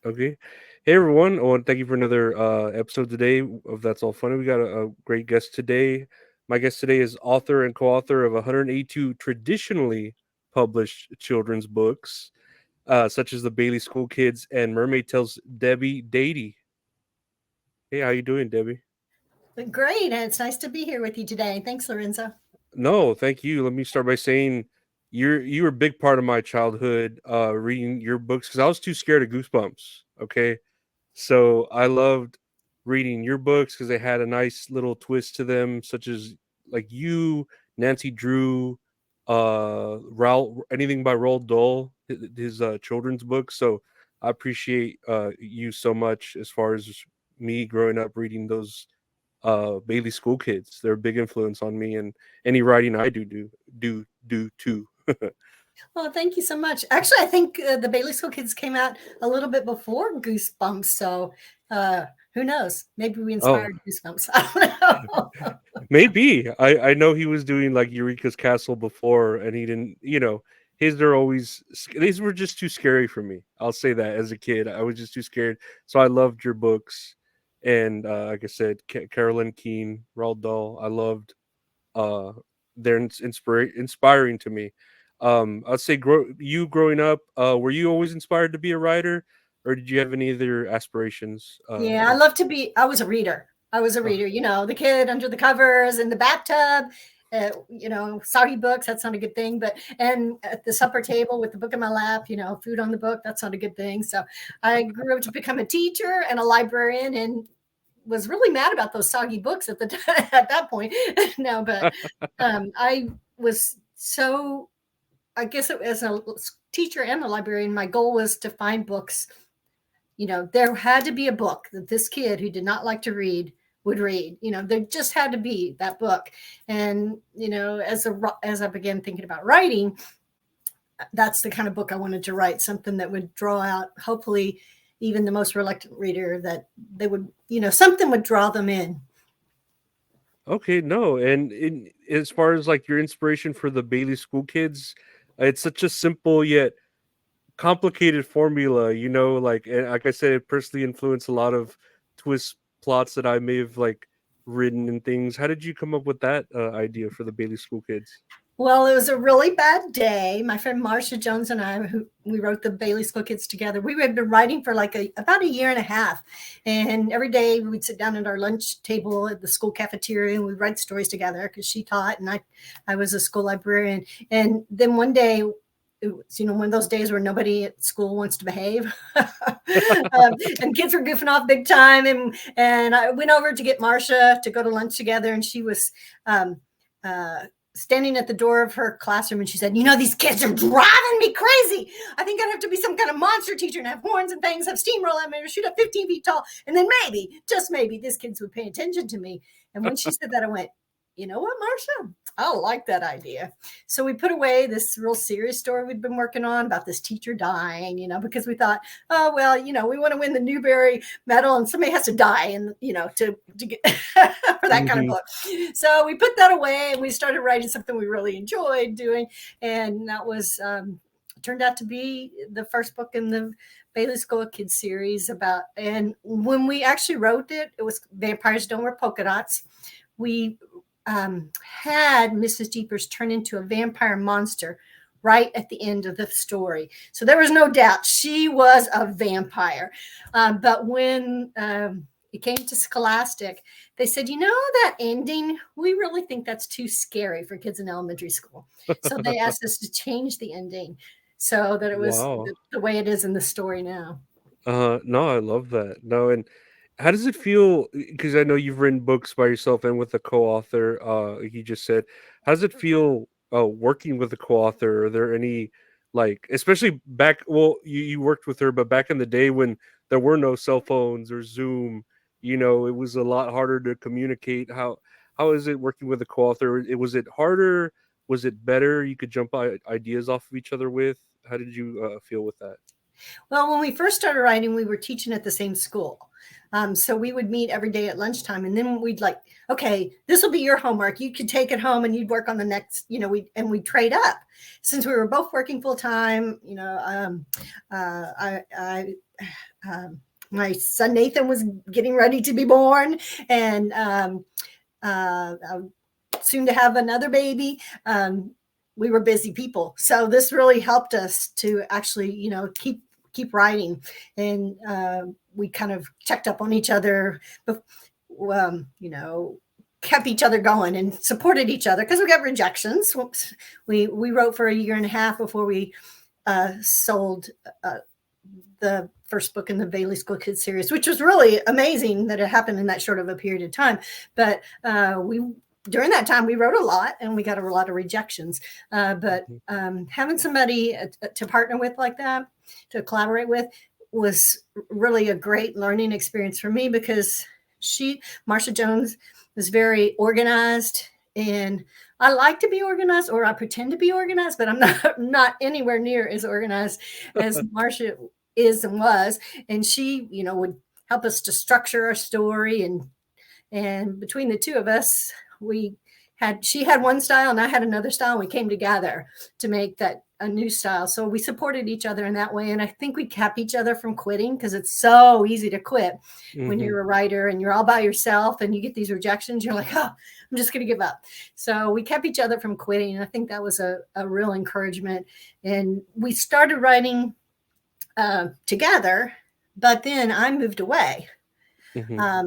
Okay. Hey everyone. Oh, and thank you for another episode today of That's All Funny. We got a great guest today. My guest today is author and co-author of 182 traditionally published children's books, such as The Bailey School Kids and Mermaid Tales, Debbie Dadey. Hey, how you doing, Debbie? Great. And it's nice to be here with you today. Thanks, Lorenzo. No, thank you. Let me start by saying you were a big part of my childhood reading your books because I was too scared of Goosebumps. Okay. So I loved reading your books because they had a nice little twist to them, such as like you, Nancy Drew, Raul, anything by Roald Dahl, his children's books. So I appreciate you so much as far as me growing up reading those Bailey School Kids. They're a big influence on me and any writing I do too. Well, thank you so much. Actually, I think the Bailey School Kids came out a little bit before Goosebumps. So who knows? Maybe we Oh, inspired Goosebumps. I don't know. maybe. I know he was doing like Eureka's Castle before, and he didn't. His are always these were just too scary for me. I'll say that as a kid, I was just too scared. So I loved your books, and like I said, Carolyn Keene, Roald Dahl. I loved. Uh, they're inspiring to me. I'd say you growing up, were you always inspired to be a writer, or did you have any other aspirations? Yeah, I love to be. I was a reader. I was a reader. The kid under the covers in the bathtub. Soggy books. That's not a good thing. And at the supper table with the book in my lap. Food on the book. That's not a good thing. So I grew up to become a teacher and a librarian, and was really mad about those soggy books at the time, at that point. No, but I was so. I guess as a teacher and a librarian, my goal was to find books. There had to be a book that this kid who did not like to read would read. There just had to be that book. And as I began thinking about writing, that's the kind of book I wanted to write. Something that would draw out, hopefully, even the most reluctant reader, that they would, something would draw them in. Okay, no, and as far as like your inspiration for the Bailey School Kids, it's such a simple yet complicated formula. And like I said, it personally influenced a lot of twist plots that I may have like written and things. How did you come up with that idea for the Bailey School Kids? Well, it was a really bad day. My friend Marcia Jones and I, who we wrote the Bailey School Kids together, we had been writing for like about a year and a half. And every day we'd sit down at our lunch table at the school cafeteria and we'd write stories together because she taught and I was a school librarian. And then one day, it was, one of those days where nobody at school wants to behave, and kids were goofing off big time. And I went over to get Marcia to go to lunch together, and she was standing at the door of her classroom, and she said, these kids are driving me crazy. I think I'd have to be some kind of monster teacher and have horns and things, have steamroll at me, or shoot up 15 feet tall, and then maybe, just maybe, these kids would pay attention to me. And when she said that, I went, you know what, Marcia? I like that idea. So we put away this real serious story we'd been working on about this teacher dying, because we thought, oh, well, we want to win the Newbery medal and somebody has to die and, to get for that kind of book. So we put that away and we started writing something we really enjoyed doing. And that was turned out to be the first book in the Bailey School Kids series and when we actually wrote it, it was Vampires Don't Wear Polka Dots. We had Mrs. Jeepers turn into a vampire monster right at the end of the story. So there was no doubt she was a vampire. But when it came to Scholastic, they said, that ending, we really think that's too scary for kids in elementary school. So they asked us to change the ending so that it was Wow. the way it is in the story now. No, I love that. No, and how does it feel? Because I know you've written books by yourself and with a co-author. Like you just said, how does it feel working with a co-author? Are there any like, especially back? Well, you worked with her, but back in the day when there were no cell phones or Zoom, it was a lot harder to communicate. How is it working with a co-author? Was it harder? Was it better? You could jump ideas off of each other with. How did you feel with that? Well, when we first started writing, we were teaching at the same school. So we would meet every day at lunchtime, and then we'd like, okay, this will be your homework. You could take it home and you'd work on the next, we'd trade up since we were both working full time. My son Nathan was getting ready to be born, and soon to have another baby. We were busy people, so this really helped us to actually, keep writing, and we kind of checked up on each other, kept each other going and supported each other because we got rejections. We wrote for a year and a half before we sold the first book in the Bailey School Kids series, which was really amazing that it happened in that short of a period of time. But during that time, we wrote a lot and we got a lot of rejections. But having somebody to partner with like that, to collaborate with, was really a great learning experience for me, because Marsha Jones, was very organized, and I like to be organized, or I pretend to be organized, but I'm not anywhere near as organized as Marsha is and was. And she, would help us to structure our story, and between the two of us, she had one style and I had another style, and we came together to make that a new style. So we supported each other in that way. And I think we kept each other from quitting, because it's so easy to quit when you're a writer and you're all by yourself and you get these rejections. You're like, oh, I'm just going to give up. So we kept each other from quitting. And I think that was a real encouragement. And we started writing together, but then I moved away. I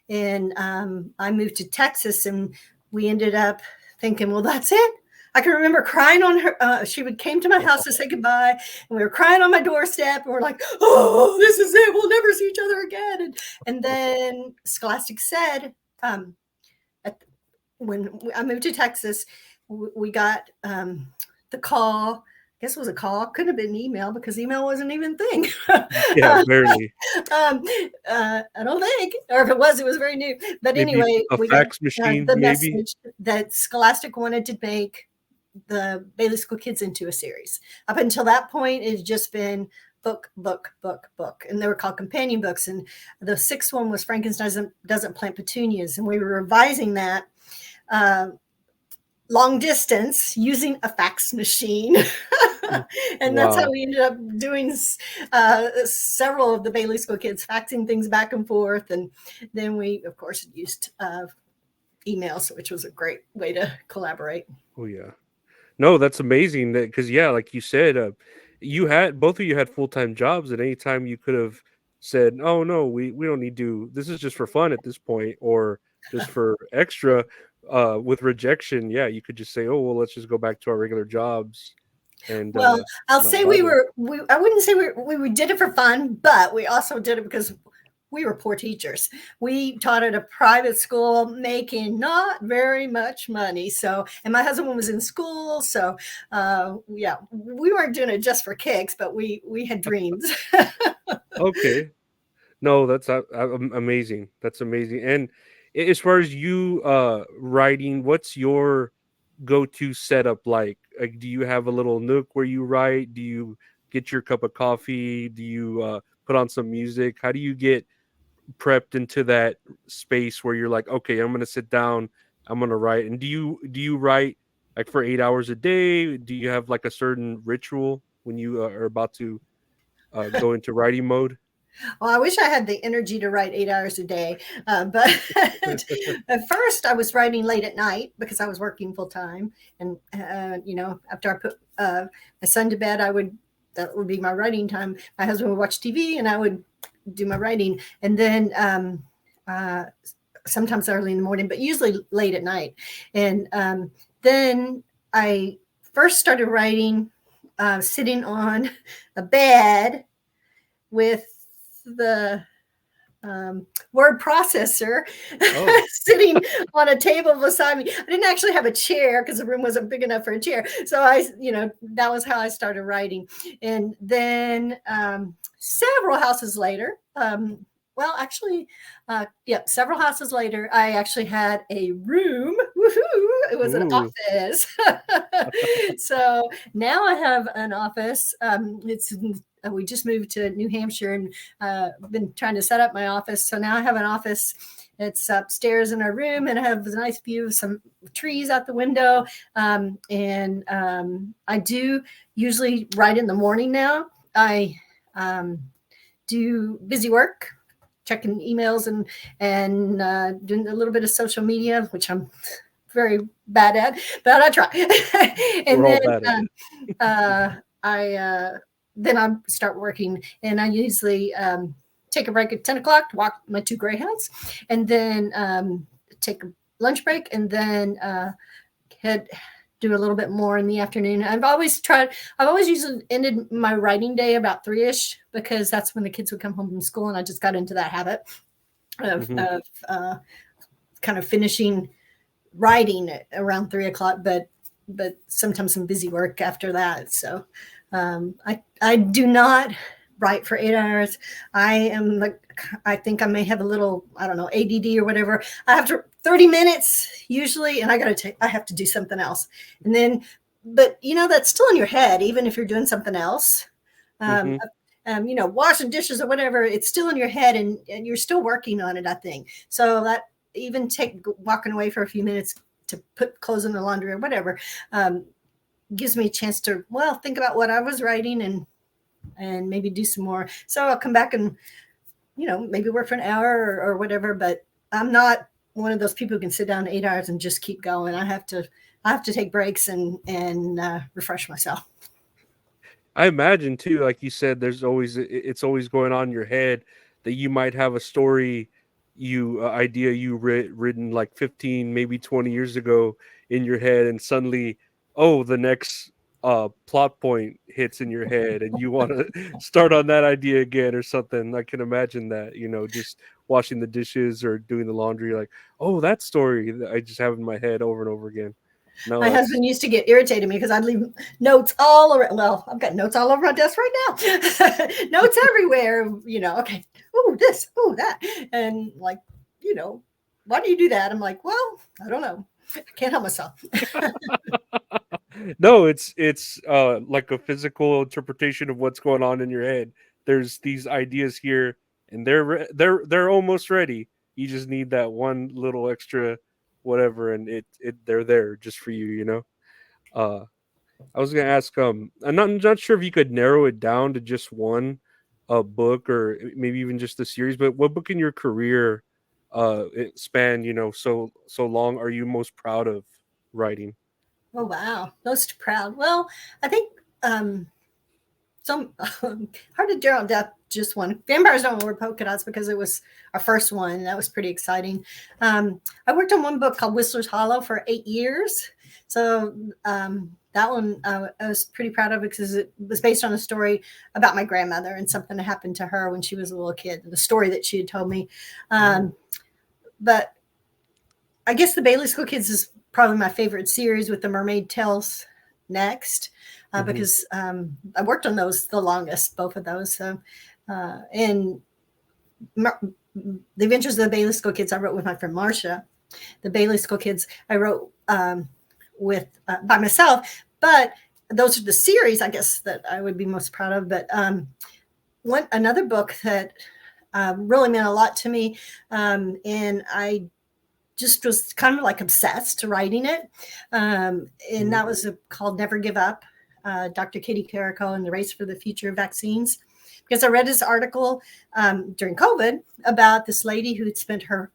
moved to Texas, and we ended up thinking, well, that's it. I can remember crying on her. She came to my house to say goodbye, and we were crying on my doorstep, and we're like, oh, this is it. We'll never see each other again. And then Scholastic said, when I moved to Texas, we got the call. I guess it was a call. Couldn't have been an email, because email wasn't even a thing. Yeah, barely. I don't think, or if it was very new. But Maybe anyway, a we fax got machine, the maybe. message that Scholastic wanted to make the Bailey School Kids into a series. Up until that point, it had just been book, and they were called companion books. And the sixth one was Frankenstein Doesn't Plant Petunias, and we were revising that long distance using a fax machine. And that's how we ended up doing several of the Bailey School Kids, faxing things back and forth. And then we, of course, used emails, which was a great way to collaborate. Oh yeah. No, that's amazing. That because like you said, both of you had full-time jobs, and anytime you could have said, "Oh no, we don't need to. This is just for fun at this point, or just for extra." With rejection, you could just say, "Oh well, let's just go back to our regular jobs." And I'll say I wouldn't say we did it for fun, but we also did it because we were poor teachers. We taught at a private school, making not very much money. So, and my husband was in school. So, we weren't doing it just for kicks, but we had dreams. Okay. No, that's amazing. That's amazing. And as far as you writing, what's your go-to setup like? Like, do you have a little nook where you write? Do you get your cup of coffee? Do you put on some music? How do you get prepped into that space where you're like, okay, I'm gonna sit down, I'm gonna write? And do you write like for 8 hours a day? Do you have like a certain ritual when you are about to go into writing mode? Well, I wish I had the energy to write 8 hours a day. But at first I was writing late at night because I was working full time. And, after I put my son to bed, that would be my writing time. My husband would watch TV and I would do my writing. And then sometimes early in the morning, but usually late at night. And then I first started writing sitting on a bed with the word processor sitting on a table beside me. I didn't actually have a chair because the room wasn't big enough for a chair. So that was how I started writing. And then several houses later, several houses later, I actually had a room it was an Ooh. office. So now I have an office. We just moved to New Hampshire and been trying to set up my office. So now I have an office. It's upstairs in our room, and I have a nice view of some trees out the window. I do usually write in the morning now. I do busy work, checking emails and doing a little bit of social media, which I'm very bad at, but I try. And We're all then bad at it. I then I start working, and I usually take a break at 10 o'clock to walk my two greyhounds, and then take a lunch break, and then do a little bit more in the afternoon. I've always usually ended my writing day about 3-ish, because that's when the kids would come home from school, and I just got into that habit of kind of finishing writing around 3 o'clock, but sometimes some busy work after that. So I do not write for 8 hours. I think I may have a little, I don't know, ADD or whatever. After 30 minutes usually, and I have to do something else. And then, but that's still in your head, even if you're doing something else. Washing dishes or whatever, it's still in your head, and you're still working on it, I think. So that even walking away for a few minutes to put clothes in the laundry or whatever, gives me a chance to, think about what I was writing and maybe do some more. So I'll come back and, maybe work for an hour or whatever, but I'm not one of those people who can sit down 8 hours and just keep going. I have to take breaks and refresh myself. I imagine too, like you said, it's always going on in your head that you might have a story idea you written like 15, maybe 20 years ago in your head, and suddenly, the next plot point hits in your head, and you want to start on that idea again or something. I can imagine that, just washing the dishes or doing the laundry, like, that story that I just have in my head over and over again. No, my husband used to get irritated me because I'd leave notes all around. Well, I've got notes all over my desk right now. Notes everywhere, okay. Oh, this, oh, that. And why do you do that? I'm like, well, I don't know. I can't help myself. No, it's like a physical interpretation of what's going on in your head. There's these ideas here, and they're almost ready. You just need that one little extra whatever, and they're there just for you. I was gonna ask, I'm not sure if you could narrow it down to just one book, or maybe even just the series, but what book in your career it span, so long, are you most proud of writing? Oh, wow. Most proud. Well, I think some hard to narrow down just one. Vampires Don't Wear Polka Dots, because it was our first one, and that was pretty exciting. I worked on one book called Whistler's Hollow for 8 years. So that one I was pretty proud of, because it was based on a story about my grandmother and something that happened to her when she was a little kid, the story that she had told me. But I guess the Bailey School Kids is probably my favorite series, with the Mermaid Tales next, because I worked on those the longest, both of those. So, and The Adventures of the Bailey School Kids I wrote with my friend Marcia. The Bailey School Kids I wrote with by myself, but those are the series, I guess, that I would be most proud of. But another book that really meant a lot to me, and I just was kind of like obsessed writing it. And that was called Never Give Up, Dr. Katie Carrico and the Race for the Future of Vaccines. Because I read this article during COVID about this lady who had spent her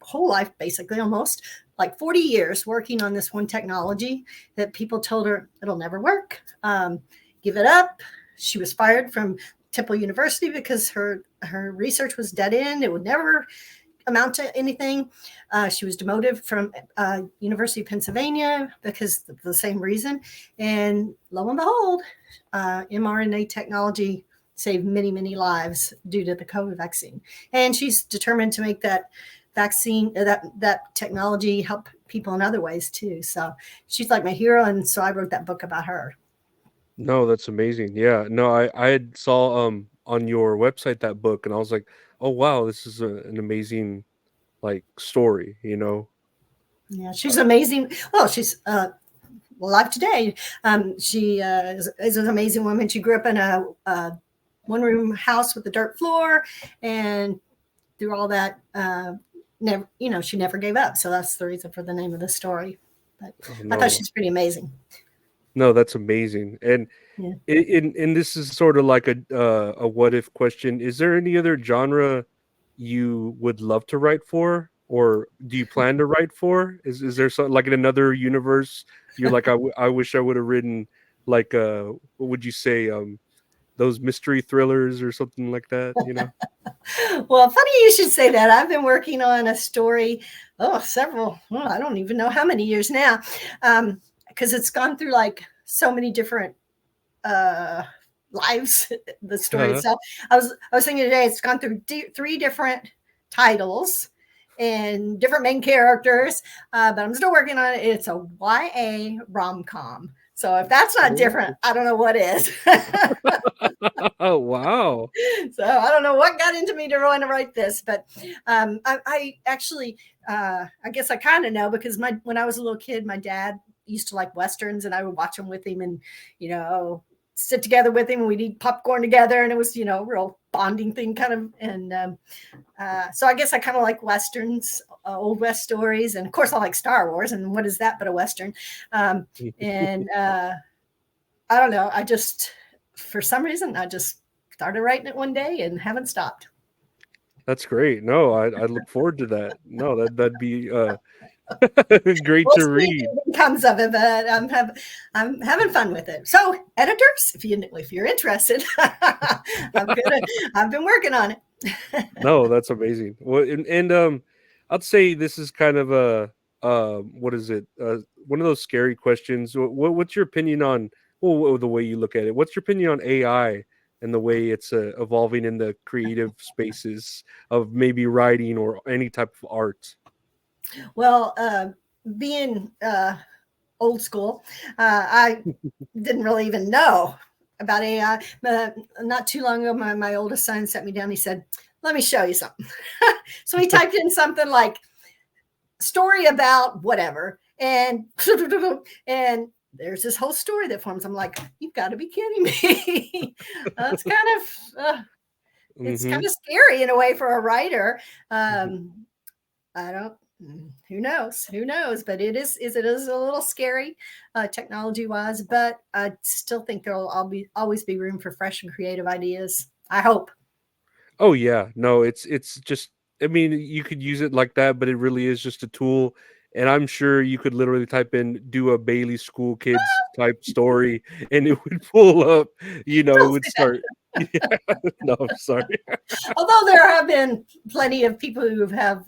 whole life, basically almost like 40 years, working on this one technology that people told her it'll never work. Give it up. She was fired from Temple University because her research was dead end. It would never amount to anything. She was demoted from University of Pennsylvania because of the same reason. And lo and behold, mRNA technology saved many, many lives due to the COVID vaccine. And she's determined to make that vaccine, that technology, help people in other ways too. So she's like my hero. And so I wrote that book about her. No, that's amazing. Yeah. No, I had saw on your website that book, and I was like, "Oh wow, this is an amazing like story," Yeah, she's amazing. Well, she's alive today. She is an amazing woman. She grew up in a one-room house with a dirt floor, and through all that, never, she never gave up. So that's the reason for the name of the story. But Oh I thought no, she's pretty amazing. no, that's amazing. And Yeah. in this is sort of like a what if question. Is there any other genre you would love to write for, or do you plan to write for? Is there something like in another universe you're like I wish I would have written like what would you say those mystery thrillers or something like that, you know? Well, funny you should say that. I've been working on a story, I don't even know how many years now, because it's gone through like so many different uh, lives. The story Uh-huh. itself. I was thinking today, it's gone through three different titles and different main characters, but I'm still working on it. It's a YA rom com. So if that's not different, Oh. I don't know what is. Oh wow. So I don't know what got into me to want to write this, but I actually, I guess I kind of know because when I was a little kid, my dad used to like westerns, and I would watch them with him, and sit together with him, and we'd eat popcorn together, and it was a real bonding thing, kind of. And so I guess I kind of like westerns, old west stories, and of course I like Star Wars, and what is that but a western? And I don't know, I just for some reason I just started writing it one day and haven't stopped. That's great. No, I look forward to that. No, that'd be great We'll to see read. what comes of it, but I'm having fun with it. So, editors, if you're interested, I've been working on it. No, that's amazing. Well, and I'd say this is kind of a what is it? One of those scary questions. What's your opinion on the way you look at it? What's your opinion on AI and the way it's evolving in the creative spaces of maybe writing or any type of art? Well, being old school, I didn't really even know about AI. Not too long ago, my oldest son sat me down. He said, "Let me show you something." So he typed in something like story about whatever, and and there's this whole story that forms. I'm like, you've got to be kidding me. It's it's Hmm. kind of scary in a way for a writer. I don't. Who knows? But it is a little scary, technology wise. But I still think there'll always be room for fresh and creative ideas. I hope. Oh yeah, no, it's just. I mean, you could use it like that, but it really is just a tool. And I'm sure you could literally type in "do a Bailey School Kids" type story, and it would pull up. It Don't would say that. start. Yeah, no, I'm sorry. Although there have been plenty of people who have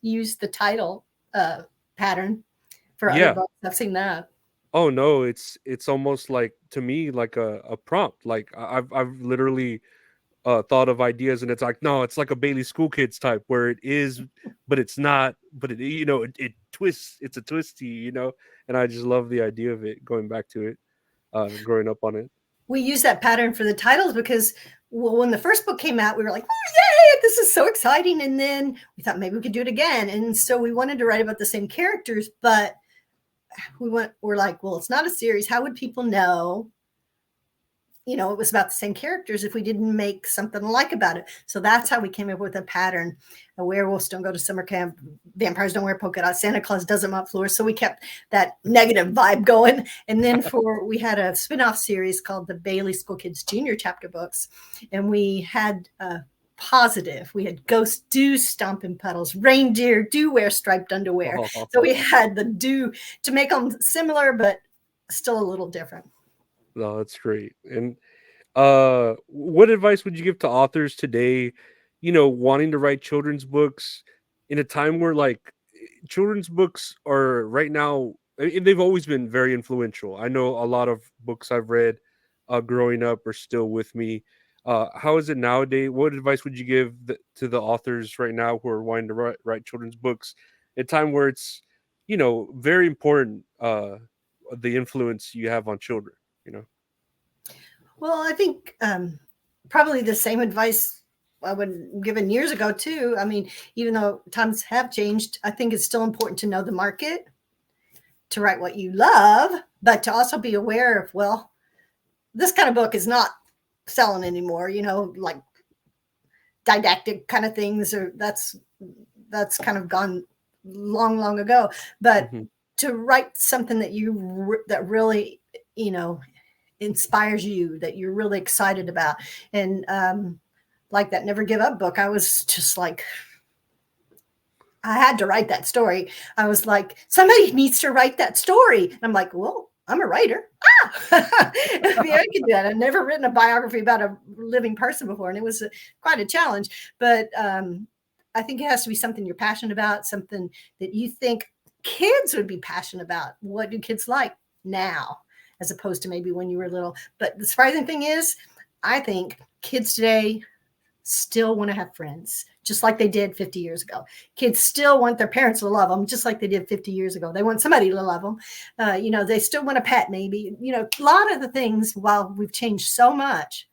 used the title uh, pattern for other Yeah. books. I've seen that. Oh no, it's almost like to me like a prompt. Like I've literally thought of ideas, and it's like no, it's like a Bailey School Kids type where it is, but it's not. But it twists. It's a twisty, and I just love the idea of it. Going back to it, growing up on it. We use that pattern for the titles because when the first book came out, we were like, oh, yay, this is so exciting. And then we thought maybe we could do it again. And so we wanted to write about the same characters, but we're like, well, it's not a series. How would people know it was about the same characters if we didn't make something like about it? So that's how we came up with a pattern. Werewolves don't go to summer camp, vampires don't wear polka dots, Santa Claus doesn't mop floors. So we kept that negative vibe going. And then we had a spin-off series called the Bailey School Kids Junior Chapter Books, and we had positive. We had ghosts do stomp in puddles, reindeer do wear striped underwear. Oh, So we had the do to make them similar but still a little different. no, that's great. And what advice would you give to authors today, wanting to write children's books in a time where like children's books are right now they've always been very influential. I know a lot of books I've read growing up are still with me. How is it nowadays? What advice would you give to the authors right now who are wanting to write children's books at a time where it's very important the influence you have on children, you know? Well, I think probably the same advice would given years ago too. I mean, even though times have changed, I think it's still important to know the market, to write what you love, but to also be aware of, well, this kind of book is not selling anymore, like didactic kind of things, or that's kind of gone long ago. But Mhm. to write something that that really, inspires you, that you're really excited about. And like that Never Give Up book, I was just like, I had to write that story. I was like, somebody needs to write that story. And I'm like, well, I'm a writer. Maybe I could do that. I've never written a biography about a living person before, and it was quite a challenge. But I think it has to be something you're passionate about, something that you think kids would be passionate about. What do kids like now, as opposed to maybe when you were little? But the surprising thing is, I think kids today still want to have friends, just like they did 50 years ago. Kids still want their parents to love them, just like they did 50 years ago. They want somebody to love them. They still want a pet, maybe. A lot of the things, while we've changed so much,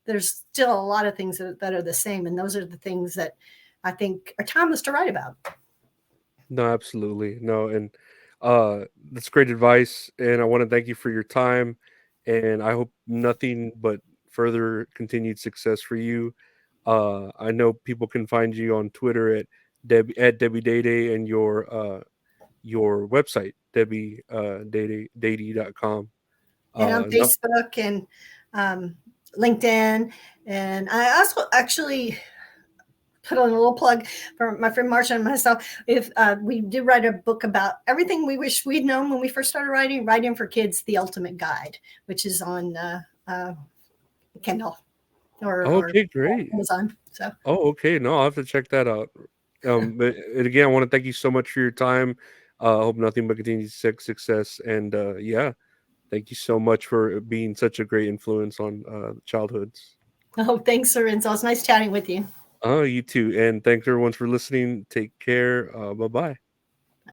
there's still a lot of things that are the same. And those are the things that I think are timeless to write about. No, absolutely. No, and that's great advice. And I want to thank you for your time. And I hope nothing but further continued success for you. I know people can find you on Twitter at Debbie Dadey, and your website, Debbie Dadey.com. And on No, Facebook and LinkedIn. And I also actually put on a little plug for my friend Marsha and myself. If we did write a book about everything we wish we'd known when we first started writing for kids, The Ultimate Guide, which is on Kindle or okay, great. Amazon. So, Oh, okay. No, I'll have to check that out. But and again, I want to thank you so much for your time. I hope nothing but continued success. And yeah, thank you so much for being such a great influence on childhoods. oh, thanks, Lorenzo. It's nice chatting with you. Oh, you too. And thanks everyone for listening. Take care. Bye bye.